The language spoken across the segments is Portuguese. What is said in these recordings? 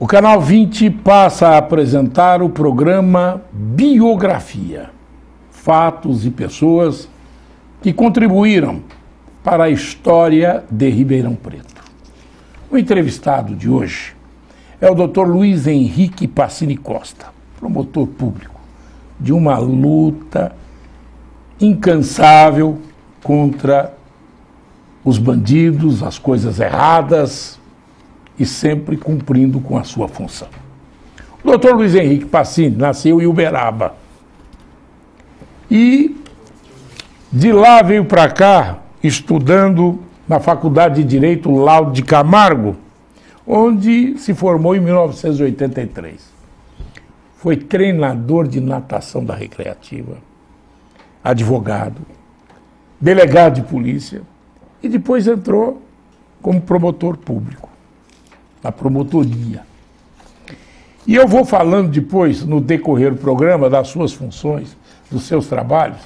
Canal 20 passa a apresentar o programa Biografia, fatos e pessoas que contribuíram para a história de Ribeirão Preto. O entrevistado de hoje é o Dr. Luiz Henrique Pacini Costa, promotor público de uma luta incansável contra os bandidos, as coisas erradas e sempre cumprindo com a sua função. O Dr. Luiz Henrique Pacini nasceu em Uberaba e de lá veio para cá estudando na Faculdade de Direito Lauro de Camargo, onde se formou em 1983. Foi treinador de natação da recreativa, advogado, delegado de polícia e depois entrou como promotor público, na promotoria. E eu vou falando depois, no decorrer do programa, das suas funções, dos seus trabalhos.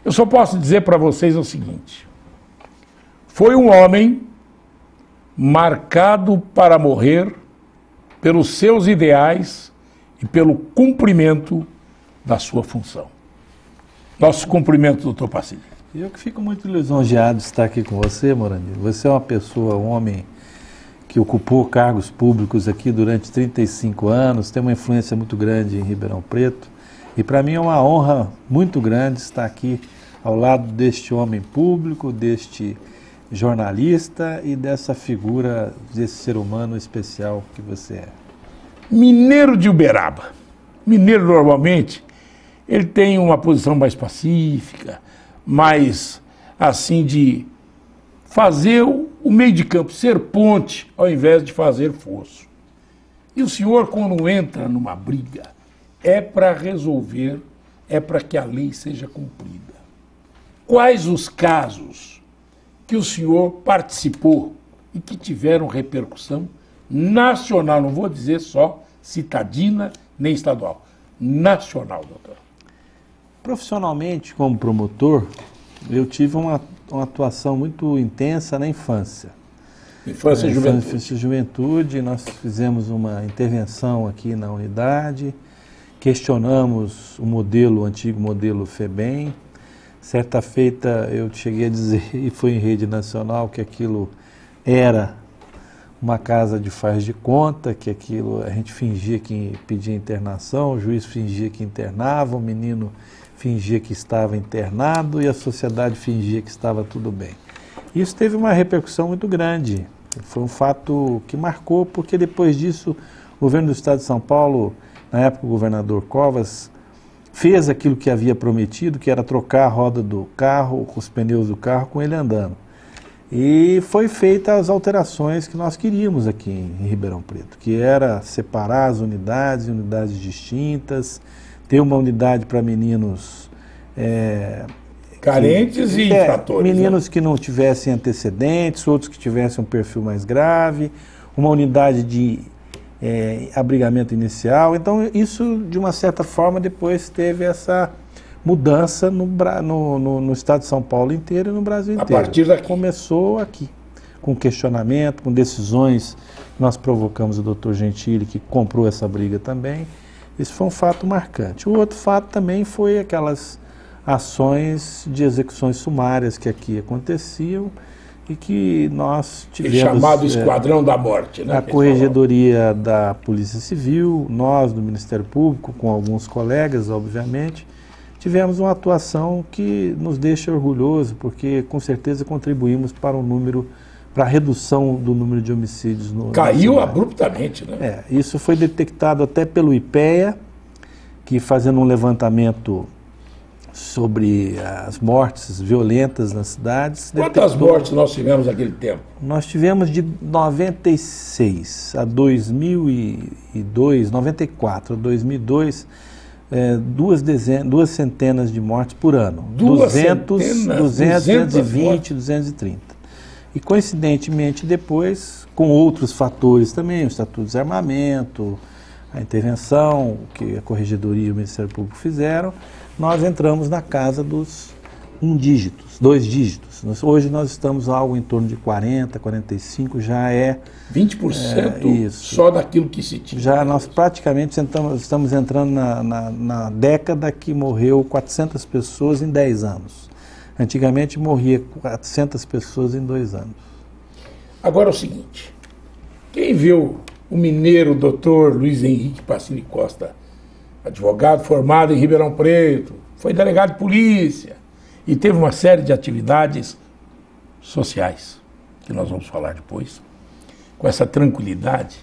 Eu só posso dizer para vocês o seguinte: foi um homem marcado para morrer pelos seus ideais e pelo cumprimento da sua função. Nosso cumprimento, doutor Pacini. Eu que fico muito lisonjeado de estar aqui com você, Morandi. Você é uma pessoa, um homem que ocupou cargos públicos aqui durante 35 anos, tem uma influência muito grande em Ribeirão Preto, e para mim é uma honra muito grande estar aqui ao lado deste homem público, deste jornalista e dessa figura, desse ser humano especial que você é. Mineiro de Uberaba. Mineiro, normalmente, ele tem uma posição mais pacífica, mais, assim, de fazer o meio de campo, ser ponte, ao invés de fazer fosso. E o senhor, quando entra numa briga, é para resolver, é para que a lei seja cumprida. Quais os casos que o senhor participou e que tiveram repercussão nacional, não vou dizer só citadina nem estadual, nacional, doutor? Profissionalmente, como promotor, eu tive uma atuação muito intensa na infância. Infância e juventude. Infância e juventude, nós fizemos uma intervenção aqui na unidade, questionamos o antigo modelo FEBEM. Certa feita eu cheguei a dizer, e foi em rede nacional, que aquilo era uma casa de faz de conta, que aquilo a gente fingia que pedia internação, o juiz fingia que internava, o menino fingia que estava internado e a sociedade fingia que estava tudo bem. Isso teve uma repercussão muito grande, foi um fato que marcou, porque depois disso o governo do estado de São Paulo, na época o governador Covas, fez aquilo que havia prometido, que era trocar a roda do carro, os pneus do carro, com ele andando. E foi feita as alterações que nós queríamos aqui em Ribeirão Preto, que era separar as unidades em unidades distintas, ter uma unidade para meninos carentes e infratores. Meninos, né, que não tivessem antecedentes, outros que tivessem um perfil mais grave, uma unidade de abrigamento inicial. Então isso, de uma certa forma, depois teve essa mudança no estado de São Paulo inteiro e no Brasil inteiro. A partir daqui. Começou aqui, com questionamento, com decisões. Nós provocamos o doutor Gentili, que comprou essa briga também. Isso foi um fato marcante. O outro fato também foi aquelas ações de execuções sumárias que aqui aconteciam e que nós tivemos... O chamado Esquadrão da Morte, né? A Corregedoria da Polícia Civil, nós do Ministério Público, com alguns colegas, obviamente, tivemos uma atuação que nos deixa orgulhosos, porque com certeza contribuímos para a redução do número de homicídios no Caiu abruptamente, né? Isso foi detectado até pelo IPEA, que, fazendo um levantamento sobre as mortes violentas nas cidades... Quantas mortes nós tivemos naquele tempo? Nós tivemos de 96 a 2002, 94 a 2002, duas centenas de mortes por ano. 220, 230. E, coincidentemente, depois, com outros fatores também, o Estatuto de Desarmamento, a intervenção que a Corregedoria e o Ministério Público fizeram, nós entramos na casa dos dois dígitos. Hoje nós estamos algo em torno de 40, 45, já é... 20% isso. Só daquilo que se tinha. Já nós praticamente estamos entrando na década que morreu 400 pessoas em 10 anos. Antigamente morria 400 pessoas em 2 anos. Agora é o seguinte, quem viu o mineiro Dr. Luiz Henrique Pacini Costa, advogado formado em Ribeirão Preto, foi delegado de polícia e teve uma série de atividades sociais, que nós vamos falar depois, com essa tranquilidade,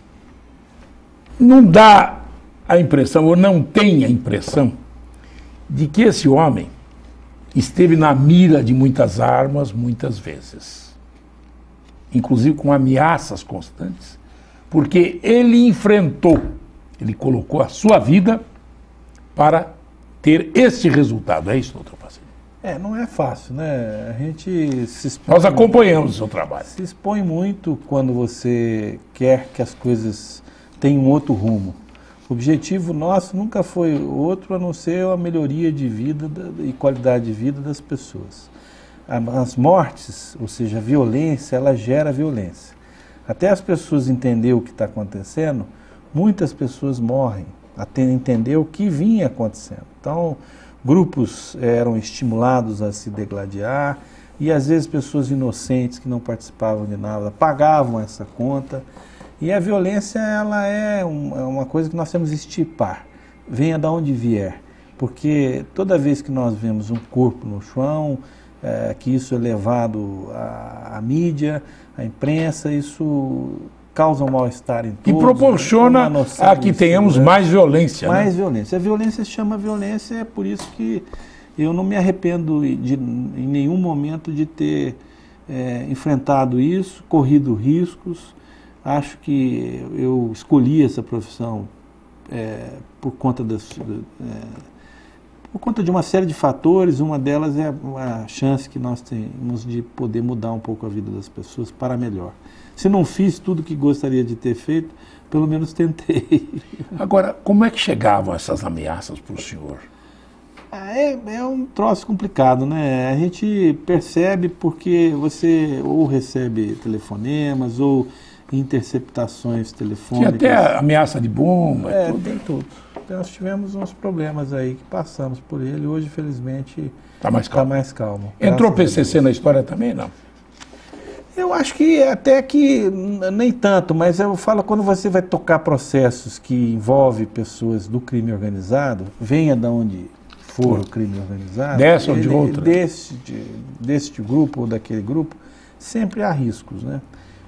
não dá a impressão, ou não tem a impressão, de que esse homem esteve na mira de muitas armas, muitas vezes, inclusive com ameaças constantes, porque ele enfrentou, ele colocou a sua vida para ter este resultado. É isso, doutor Pacini? Não é fácil, né? A gente se expõe, nós acompanhamos o seu trabalho. Se expõe muito quando você quer que as coisas tenham um outro rumo. O objetivo nosso nunca foi outro a não ser a melhoria de vida e qualidade de vida das pessoas. As mortes, ou seja, a violência, ela gera violência. Até as pessoas entenderem o que está acontecendo, muitas pessoas morrem até entender o que vinha acontecendo. Então, grupos eram estimulados a se degladiar e às vezes pessoas inocentes que não participavam de nada pagavam essa conta. E a violência, ela é uma coisa que nós temos que extirpar, venha de onde vier. Porque toda vez que nós vemos um corpo no chão, que isso é levado à mídia, à imprensa, isso causa um mal-estar em todos. E proporciona a que tenhamos mais violência. Mais violência. A violência se chama violência, é por isso que eu não me arrependo em nenhum momento de ter enfrentado isso, corrido riscos. Acho que eu escolhi essa profissão por conta de uma série de fatores. Uma delas é a chance que nós temos de poder mudar um pouco a vida das pessoas para melhor. Se não fiz tudo o que gostaria de ter feito, pelo menos tentei. Agora, como é que chegavam essas ameaças para o senhor? É um troço complicado, né? A gente percebe porque você ou recebe telefonemas ou interceptações telefônicas. Tinha até ameaça de bomba. Tem tudo. Nós tivemos uns problemas aí que passamos por ele. Hoje, felizmente, está mais calmo. Entrou o PCC na história também, não? Eu acho que até que nem tanto, mas eu falo quando você vai tocar processos que envolvem pessoas do crime organizado, venha de onde for o crime organizado, dessa ou de outra, deste grupo ou daquele grupo, sempre há riscos, né?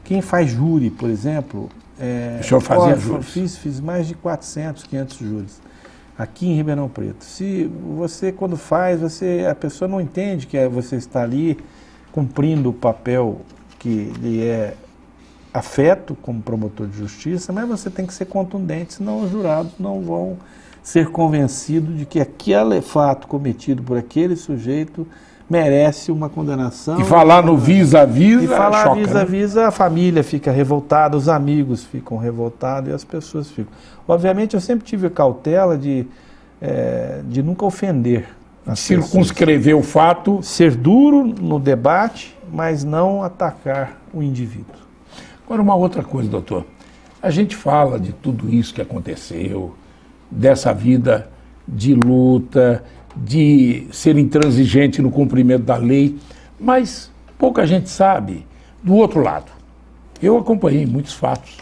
Quem faz júri, por exemplo... o senhor fazia júris? Fiz mais de 400, 500 júris aqui em Ribeirão Preto. Se você, quando faz, a pessoa não entende que você está ali cumprindo o papel que lhe é afeto como promotor de justiça, mas você tem que ser contundente, senão os jurados não vão ser convencidos de que aquele fato cometido por aquele sujeito merece uma condenação. E falar no vis-a-vis, e falar vis-a-vis, a família fica revoltada, os amigos ficam revoltados e as pessoas ficam. Obviamente, eu sempre tive a cautela de nunca ofender. Circunscrever o fato. Ser duro no debate, mas não atacar o indivíduo. Agora, uma outra coisa, doutor. A gente fala de tudo isso que aconteceu, dessa vida de luta, de ser intransigente no cumprimento da lei, mas pouca gente sabe do outro lado. Eu acompanhei muitos fatos,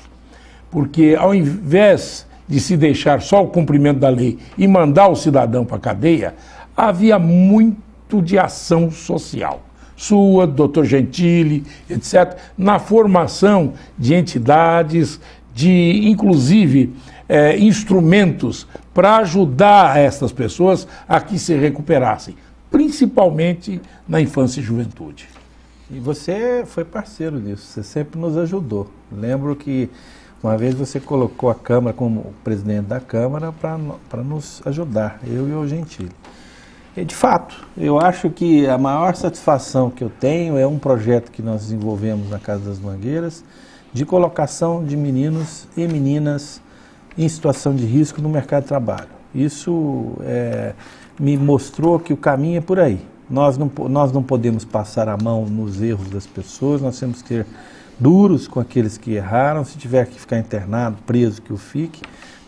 porque ao invés de se deixar só o cumprimento da lei e mandar o cidadão para a cadeia, havia muito de ação social. Sua, doutor Gentili, etc., na formação de entidades, de, inclusive, instrumentos para ajudar essas pessoas a que se recuperassem, principalmente na infância e juventude. E você foi parceiro disso, você sempre nos ajudou. Lembro que uma vez você colocou a Câmara como presidente da Câmara para nos ajudar, eu e o Gentili. E, de fato, eu acho que a maior satisfação que eu tenho é um projeto que nós desenvolvemos na Casa das Mangueiras de colocação de meninos e meninas em situação de risco no mercado de trabalho. Isso me mostrou que o caminho é por aí. Nós não podemos passar a mão nos erros das pessoas, nós temos que ser duros com aqueles que erraram, se tiver que ficar internado, preso, que o fique,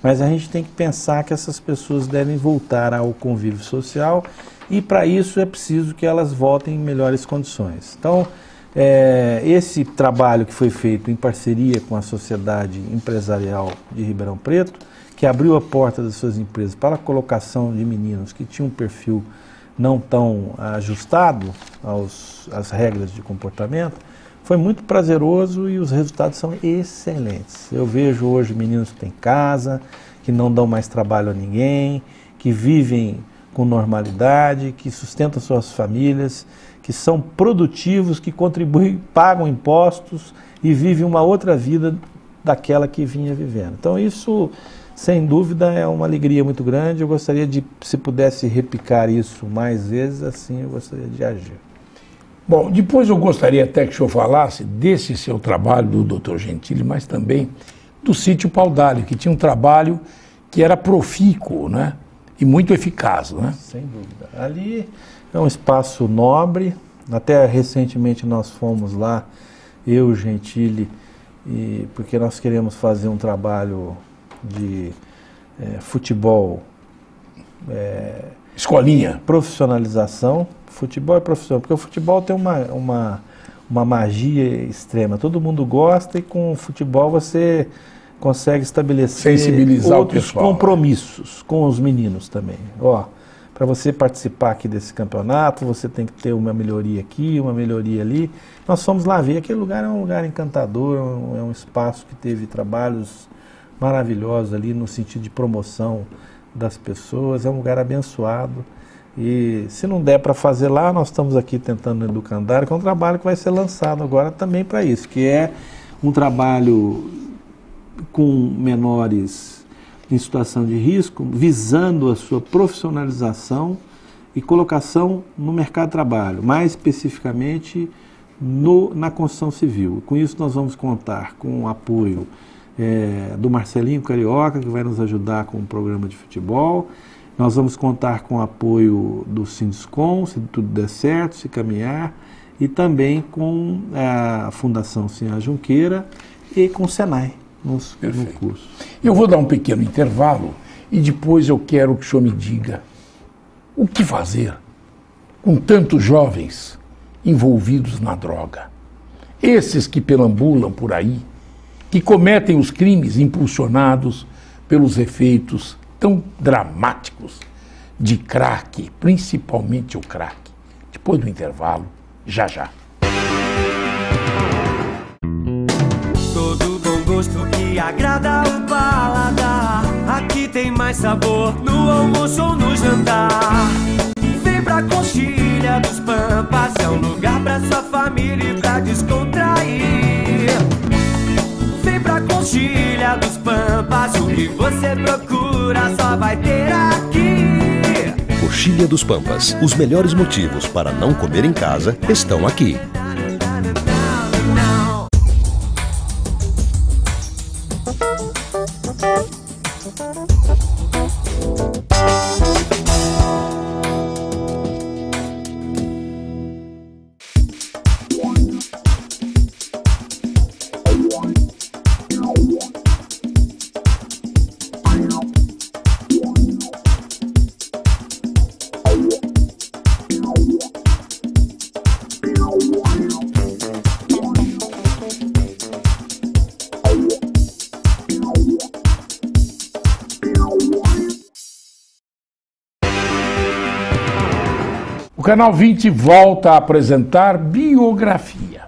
mas a gente tem que pensar que essas pessoas devem voltar ao convívio social e para isso é preciso que elas voltem em melhores condições. Então, esse trabalho que foi feito em parceria com a Sociedade Empresarial de Ribeirão Preto, que abriu a porta das suas empresas para a colocação de meninos que tinham um perfil não tão ajustado às regras de comportamento, foi muito prazeroso e os resultados são excelentes. Eu vejo hoje meninos que têm casa, que não dão mais trabalho a ninguém, que vivem com normalidade, que sustentam suas famílias, que são produtivos, que contribuem, pagam impostos e vivem uma outra vida daquela que vinha vivendo. Então isso, sem dúvida, é uma alegria muito grande. Eu gostaria de, se pudesse replicar isso mais vezes, assim eu gostaria de agir. Bom, depois eu gostaria até que o senhor falasse desse seu trabalho do Dr. Gentili, mas também do Sítio Paudalho, que tinha um trabalho que era profícuo, né? E muito eficaz, né? Sem dúvida. Ali é um espaço nobre, até recentemente nós fomos lá, eu, Gentili, porque nós queremos fazer um trabalho de futebol, escolinha, profissionalização. Futebol é profissional, porque o futebol tem uma magia extrema. Todo mundo gosta e com o futebol você consegue estabelecer outros compromissos com os meninos também. Ó, para você participar aqui desse campeonato, você tem que ter uma melhoria aqui, uma melhoria ali. Nós fomos lá ver, aquele lugar é um lugar encantador, é um espaço que teve trabalhos maravilhosos ali no sentido de promoção das pessoas, é um lugar abençoado. E se não der para fazer lá, nós estamos aqui tentando no Educandário, que é um trabalho que vai ser lançado agora também para isso, que é um trabalho com menores em situação de risco, visando a sua profissionalização e colocação no mercado de trabalho, mais especificamente na construção civil. Com isso nós vamos contar com o apoio do Marcelinho Carioca, que vai nos ajudar com o programa de futebol. Nós vamos contar com o apoio do Sinduscom, se tudo der certo, se caminhar, e também com a Fundação Sinhá Junqueira e com o Senai no curso. Eu vou dar um pequeno intervalo e depois eu quero que o senhor me diga o que fazer com tantos jovens envolvidos na droga. Esses que perambulam por aí, que cometem os crimes impulsionados pelos efeitos tão dramáticos de crack, principalmente o crack. Depois do intervalo, já já. Todo bom gosto que agrada o paladar, aqui tem mais sabor no almoço ou no jantar. Vem pra Coxilha dos Pampas, é um lugar pra sua família e pra descontrair. Vem pra Coxilha dos Pampas, o que você procura só vai ter aqui. Coxilha dos Pampas, os melhores motivos para não comer em casa estão aqui. O Canal 20 volta a apresentar Biografia.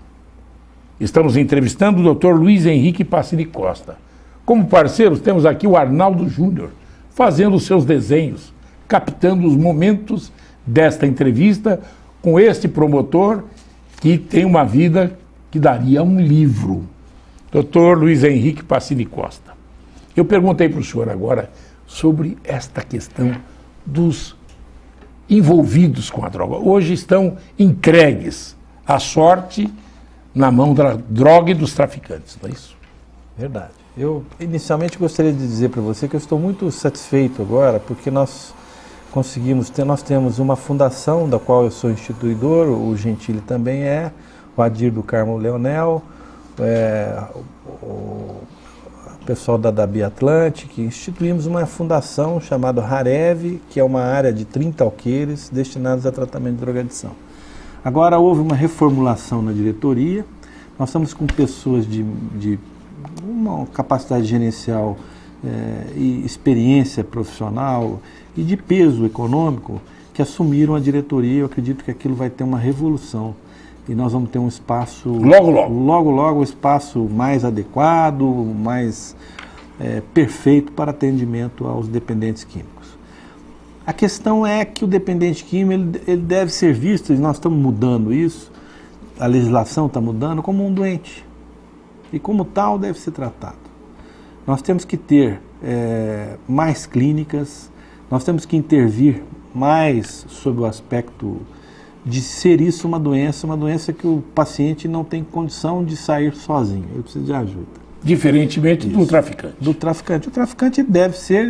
Estamos entrevistando o Dr. Luiz Henrique Pacini Costa. Como parceiros, temos aqui o Arnaldo Júnior, fazendo os seus desenhos, captando os momentos desta entrevista com este promotor que tem uma vida que daria um livro. Dr. Luiz Henrique Pacini Costa. Eu perguntei para o senhor agora sobre esta questão dos envolvidos com a droga. Hoje estão entregues à sorte na mão da droga e dos traficantes, não é isso? Verdade. Eu inicialmente gostaria de dizer para você que eu estou muito satisfeito agora, porque nós nós temos uma fundação da qual eu sou instituidor, o Gentili também é, o Adir do Carmo Leonel, o pessoal da Biatlantic, instituímos uma fundação chamada Harev, que é uma área de 30 alqueires destinados a tratamento de drogadição. Agora houve uma reformulação na diretoria, nós estamos com pessoas de uma capacidade gerencial e experiência profissional e de peso econômico que assumiram a diretoria. Eu acredito que aquilo vai ter uma revolução e nós vamos ter um espaço logo um espaço mais adequado, mais perfeito para atendimento aos dependentes químicos. A questão é que o dependente químico ele deve ser visto, e nós estamos mudando isso, a legislação está mudando, como um doente e como tal deve ser tratado. Nós temos que ter mais clínicas, nós temos que intervir mais sobre o aspecto de ser isso uma doença que o paciente não tem condição de sair sozinho, ele precisa de ajuda. Diferentemente do traficante. Do traficante. O traficante deve ser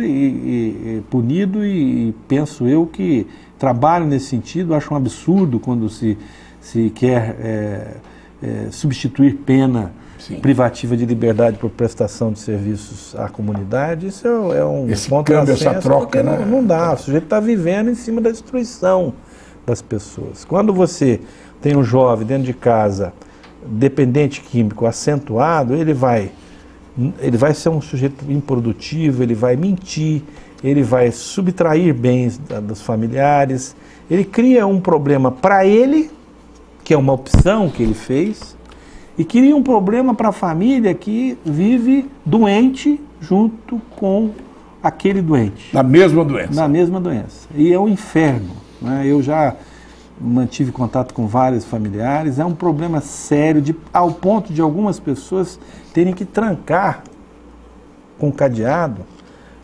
punido e penso eu que trabalho nesse sentido, acho um absurdo quando se quer substituir pena privativa de liberdade por prestação de serviços à comunidade. Isso é um contrassenso, essa troca, né? Não dá, o sujeito está vivendo em cima da destruição das pessoas. Quando você tem um jovem dentro de casa dependente químico acentuado, ele vai ser um sujeito improdutivo, ele vai mentir, ele vai subtrair bens dos familiares, ele cria um problema para ele, que é uma opção que ele fez, e cria um problema para a família que vive doente junto com aquele doente. Na mesma doença. Na mesma doença. E é um inferno, né? Eu já mantive contato com vários familiares, é um problema sério, ao ponto de algumas pessoas terem que trancar com cadeado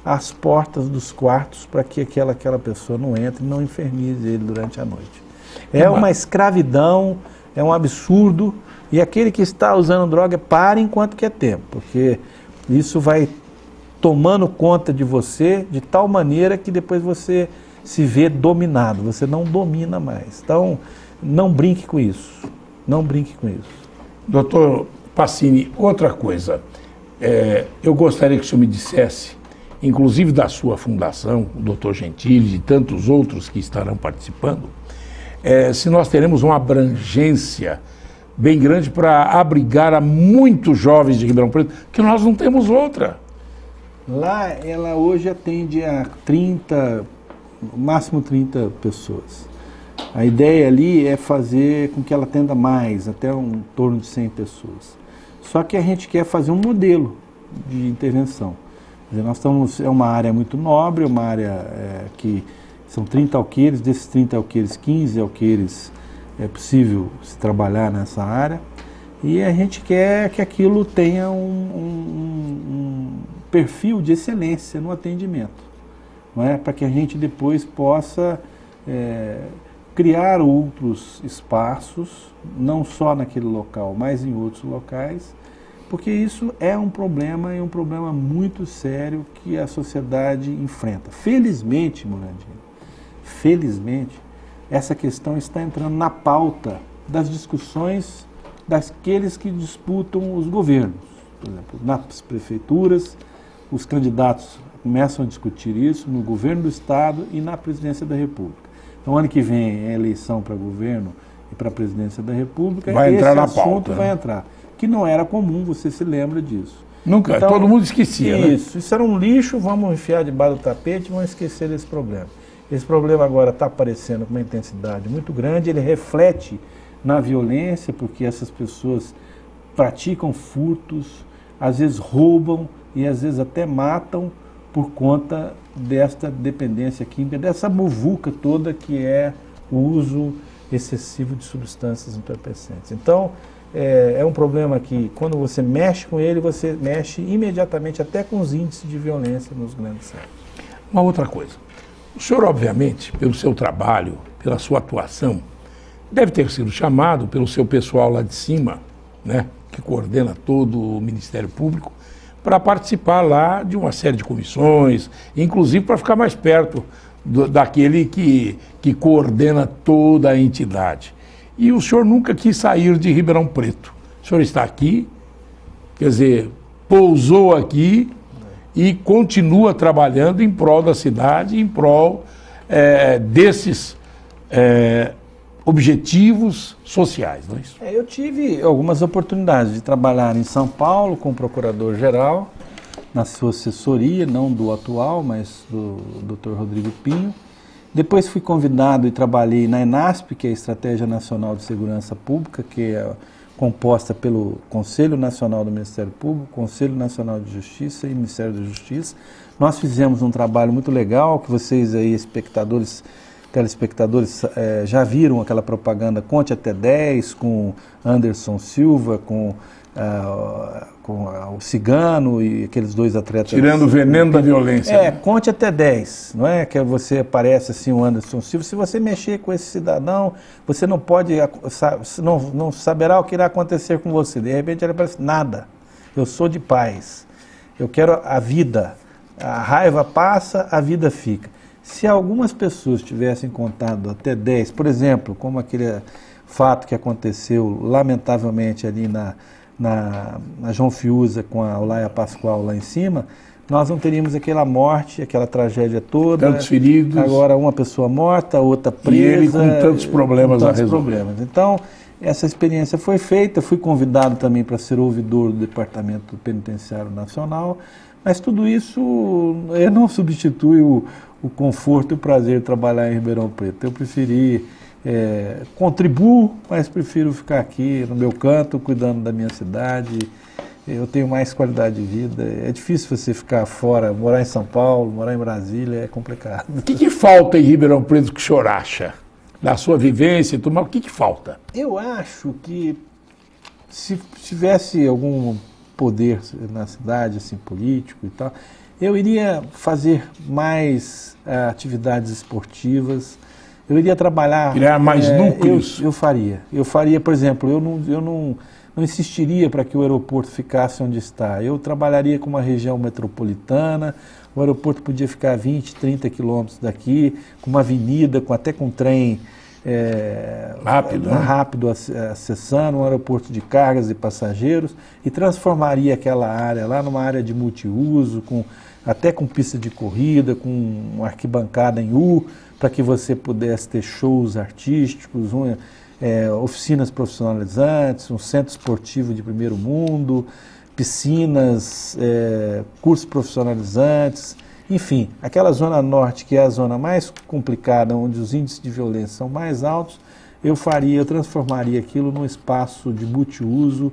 as portas dos quartos para que aquela pessoa não entre e não infernize ele durante a noite. É uma escravidão, é um absurdo, e aquele que está usando droga, pare enquanto que é tempo, porque isso vai tomando conta de você de tal maneira que depois você se vê dominado, você não domina mais. Então, não brinque com isso, não brinque com isso. Doutor Pacini, outra coisa, eu gostaria que o senhor me dissesse, inclusive da sua fundação, o doutor Gentili, de tantos outros que estarão participando, se nós teremos uma abrangência bem grande para abrigar a muitos jovens de Ribeirão Preto, que nós não temos outra. Lá, ela hoje atende a 30, no máximo 30 pessoas. A ideia ali é fazer com que ela atenda mais, até em torno de 100 pessoas. Só que a gente quer fazer um modelo de intervenção. Quer dizer, é uma área muito nobre, uma área que são 30 alqueires, desses 30 alqueires, 15 alqueires é possível se trabalhar nessa área, e a gente quer que aquilo tenha um perfil de excelência no atendimento, não é? Para que a gente depois possa criar outros espaços, não só naquele local, mas em outros locais, porque isso é um problema, e um problema muito sério que a sociedade enfrenta. Felizmente, Mulandinho, felizmente, essa questão está entrando na pauta das discussões daqueles que disputam os governos. Por exemplo, nas prefeituras, os candidatos começam a discutir isso no governo do Estado e na presidência da República. Então, ano que vem é eleição para governo e para a presidência da República, vai entrar na assunto pauta, vai né? entrar. Que não era comum, você se lembra disso. Nunca, então, todo mundo esquecia, isso era um lixo, vamos enfiar debaixo do tapete e vamos esquecer desse problema. Esse problema agora está aparecendo com uma intensidade muito grande, ele reflete na violência, porque essas pessoas praticam furtos, às vezes roubam e às vezes até matam por conta desta dependência química, dessa muvuca toda que é o uso excessivo de substâncias entorpecentes. Então, é um problema que, quando você mexe com ele, você mexe imediatamente até com os índices de violência nos grandes centros. Uma outra coisa. O senhor, obviamente, pelo seu trabalho, pela sua atuação, deve ter sido chamado pelo seu pessoal lá de cima, né, que coordena todo o Ministério Público, para participar lá de uma série de comissões, inclusive para ficar mais perto daquele que coordena toda a entidade. E o senhor nunca quis sair de Ribeirão Preto. O senhor está aqui, quer dizer, pousou aqui e continua trabalhando em prol da cidade, em prol desses objetivos sociais, não é isso? Eu tive algumas oportunidades de trabalhar em São Paulo com o procurador-geral, na sua assessoria, não do atual, mas do Dr. Rodrigo Pinho. Depois fui convidado e trabalhei na ENASP, que é a Estratégia Nacional de Segurança Pública, que é composta pelo Conselho Nacional do Ministério Público, Conselho Nacional de Justiça e Ministério da Justiça. Nós fizemos um trabalho muito legal, que vocês aí, telespectadores, já viram aquela propaganda Conte Até 10, com Anderson Silva, com o Cigano e aqueles dois atletas. Tirando o veneno da violência. Né? Conte até 10, não é? Que você aparece assim, o Anderson Silva. Se você mexer com esse cidadão, você não pode, não saberá o que irá acontecer com você. De repente ele aparece, nada. Eu sou de paz. Eu quero a vida. A raiva passa, a vida fica. Se algumas pessoas tivessem contado até 10, por exemplo, como aquele fato que aconteceu lamentavelmente ali na João Fiuza com a Olaia Pascoal lá em cima, nós não teríamos aquela morte, aquela tragédia toda. Tantos feridos. Agora uma pessoa morta, outra presa. E ele com tantos problemas a resolver. Então, essa experiência foi feita, fui convidado também para ser ouvidor do Departamento Penitenciário Nacional, mas tudo isso não substitui o conforto e o prazer de trabalhar em Ribeirão Preto. Eu preferi... contribuo, mas prefiro ficar aqui no meu canto, cuidando da minha cidade. Eu tenho mais qualidade de vida. É difícil você ficar fora, morar em São Paulo, morar em Brasília, é complicado. O que falta em Ribeirão Preto que o senhor acha? Da sua vivência e tudo mais, o que falta? Eu acho que se tivesse algum poder na cidade, assim, político e tal, eu iria fazer mais atividades esportivas. Eu iria trabalhar... Criar mais núcleos? Eu faria, por exemplo, eu não insistiria para que o aeroporto ficasse onde está. Eu trabalharia com uma região metropolitana, o aeroporto podia ficar 20, 30 quilômetros daqui, com uma avenida, até com trem rápido acessando, um aeroporto de cargas e passageiros, e transformaria aquela área lá numa área de multiuso, até com pista de corrida, com uma arquibancada em U, para que você pudesse ter shows artísticos, oficinas profissionalizantes, um centro esportivo de primeiro mundo, piscinas, cursos profissionalizantes, enfim, aquela zona norte, que é a zona mais complicada, onde os índices de violência são mais altos, eu transformaria aquilo num espaço de multiuso,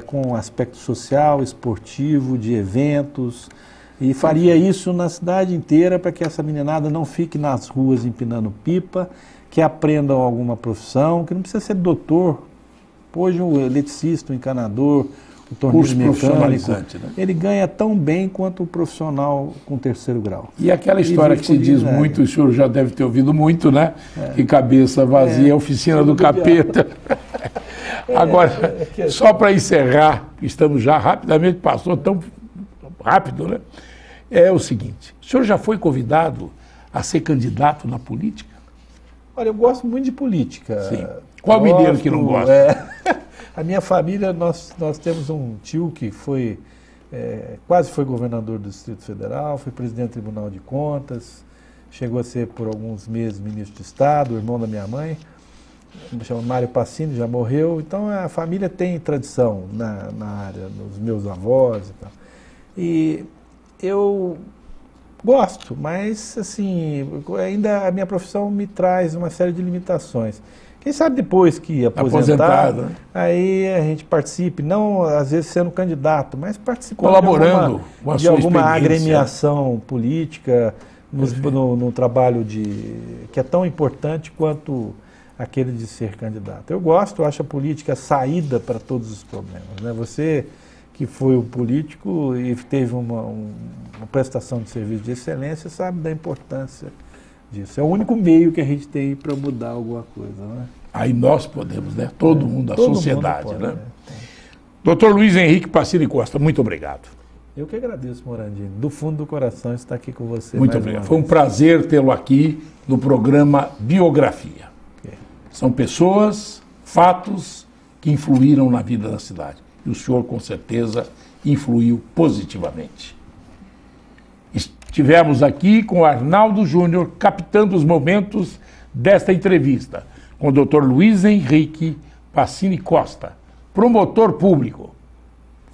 com aspecto social, esportivo, de eventos, e faria isso na cidade inteira para que essa meninada não fique nas ruas empinando pipa, que aprendam alguma profissão, que não precisa ser doutor. Hoje o eletricista, o encanador, o torneiro mecânico, né? Ele ganha tão bem quanto o profissional com terceiro grau. E aquela história que se diz muito, o senhor já deve ter ouvido muito, né? Que cabeça vazia é oficina do capeta. Agora, só para encerrar, estamos já rapidamente, passou tão rápido, né? É o seguinte, o senhor já foi convidado a ser candidato na política? Olha, eu gosto muito de política. Sim. Qual mineiro que não gosta? A minha família, nós temos um tio que quase foi governador do Distrito Federal, foi presidente do Tribunal de Contas, chegou a ser por alguns meses ministro de Estado, o irmão da minha mãe, chama Mário Pacini, já morreu. Então a família tem tradição na área, nos meus avós e tal. E eu gosto, mas assim, ainda a minha profissão me traz uma série de limitações. Quem sabe depois que aposentar, né? Aí a gente participe, não às vezes sendo candidato, mas participando colaborando de alguma agremiação política, no trabalho que é tão importante quanto aquele de ser candidato. Eu acho a política a saída para todos os problemas, né? Você que foi um político e teve uma prestação de serviço de excelência, sabe da importância disso. É o único meio que a gente tem para mudar alguma coisa, né? Aí nós podemos, né? Todo mundo, a sociedade, né? Doutor Luiz Henrique Pacini Costa, muito obrigado. Eu que agradeço, Morandini. Do fundo do coração estar aqui com você. Muito obrigado. Foi um prazer tê-lo aqui no programa Biografia. São pessoas, fatos que influíram na vida da cidade. E o senhor, com certeza, influiu positivamente. Estivemos aqui com o Arnaldo Júnior, captando os momentos desta entrevista, com o Dr. Luiz Henrique Pacini Costa, promotor público.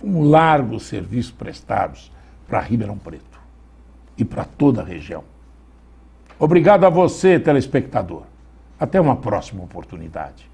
Um largo serviço prestados para Ribeirão Preto e para toda a região. Obrigado a você, telespectador. Até uma próxima oportunidade.